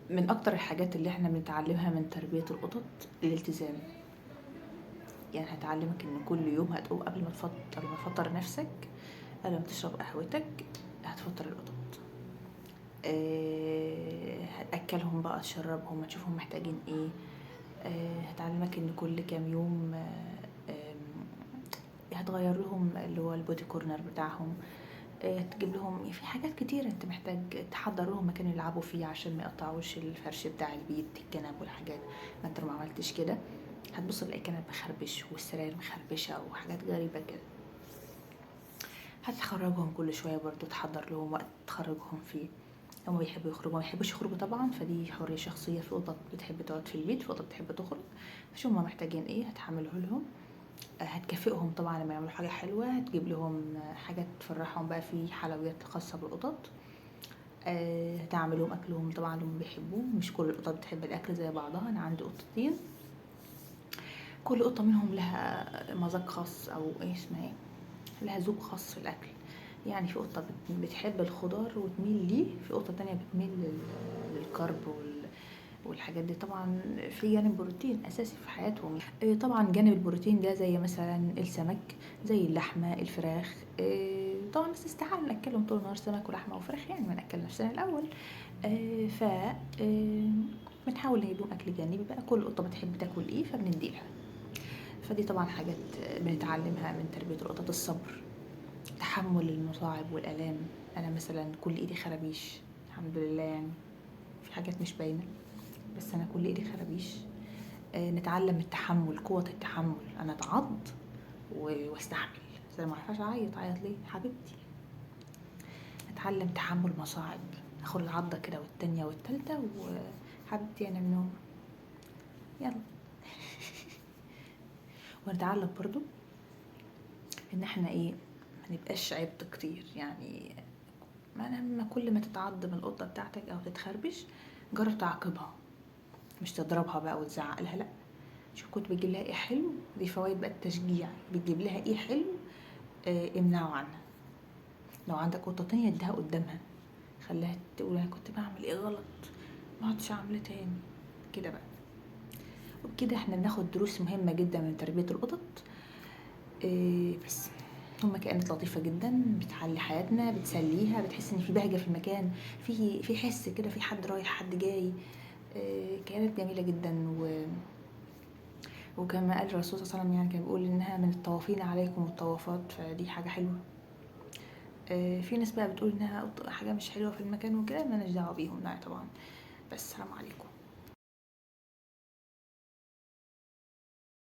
من اكتر الحاجات اللي احنا بنتعلمها من تربية القطط الالتزام. يعني هتعلمك ان كل يوم هتقوم قبل ما تفطر نفسك، قبل ما تشرب قهوتك هتفطر القطط. هتأكلهم بقى، تشربهم، هتشوفهم محتاجين ايه. هتعلمك ان كل كام يوم هتغير لهم اللي هو البودي كورنر بتاعهم. تجيب لهم في حاجات كتير، انت محتاج تحضر لهم مكان يلعبوا فيه عشان ما يقطعوش الفرش بتاع البيت، الكنب والحاجات. ما انت لو ما عملتش كده هتبص تلاقي الكنب مخربش والسراير مخربشه وحاجات غريبه كده. هتخرجهم كل شويه برضو، تحضر لهم وقت تخرجهم فيه. هما بيحبوا يخرجوا ما بيحبوش يخرجوا طبعا، فدي حريه شخصيه. في قطط بتحب تقعد في البيت، في قطط بتحب تخرج. فشو هما محتاجين ايه هتعمله لهم. هتكافئهم طبعا لما يعملوا حاجه حلوه، هتجيب لهم حاجات تفرحهم بقى، في حلويات خاصه بالقطط. هتعمل لهم اكلهم طبعا اللي هم بيحبوه. مش كل القطط بتحب الاكل زي بعضها، انا عندي قطتين كل قطه منهم لها مذاق خاص، او ايه اسمها ايه، لها ذوق خاص في الاكل. يعني في قطه بتحب الخضار وتميل ليه، في قطه تانية بتميل للكرب والحاجات دي. طبعا في جانب بروتين اساسي في حياتهم. طبعا جانب البروتين ده زي مثلا السمك، زي اللحمه، الفراخ. طبعا بس استحاله ناكلهم طول النهار سمك ولحمه وفراخ، يعني ما ناكل نفسنا الاول. ف بنحاول نجيب لهم اكل جانبي بقى، كل قطه بتحب تاكل ايه فبنديلها. فدي طبعا حاجات بنتعلمها من تربيه القطط. الصبر، تحمل المصاعب والالام. انا مثلا كل ايدي خرابيش، الحمد لله يعني، في حاجات مش باينه، بس انا كل ايدي خرابيش. نتعلم التحمل، قوه التحمل. انا اتعض واستحمل، بس انا ما اعرفش اعيط ليه حبيبتي. اتعلم تحمل مصاعب، اخد العضه كده والتانية والتالتة وحبيبتي انا من نوم، يلا. ونتعلم برضو ان احنا ايه، ما نبقاش عبط كتير. يعني ما لما كل ما تتعض من القطه بتاعتك او تتخربش، جرب تعاقبها، مش تضربها بقى وتزعق لها، لا. شوف كنت بتجيب لها ايه حلو، دي فوائد بقى التشجيع. بتجيب لها ايه حلو، امنعه عنها. لو عندك قطه تانية اديها قدامها، خليها تقول انا كنت بعمل ايه غلط، ما عدتش اعمله تاني كده بقى. وبكده احنا بناخد دروس مهمه جدا من تربيه القطط. بس هما كائنات لطيفة جدا، بتحلي حياتنا، بتسليها، بتحس ان في بهجة في المكان، في حس كده، في حد رايح حد جاي. كائنات جميلة جدا. وكما قال الرسول صلى الله عليه وسلم، يعني كان بيقول انها من الطوافين عليكم الطوافات، فدي حاجة حلوة. في ناس بقى بتقول انها حاجة مش حلوة في المكان وكده، مالناش دعوة بيهم، لا طبعا. بس السلام عليكم.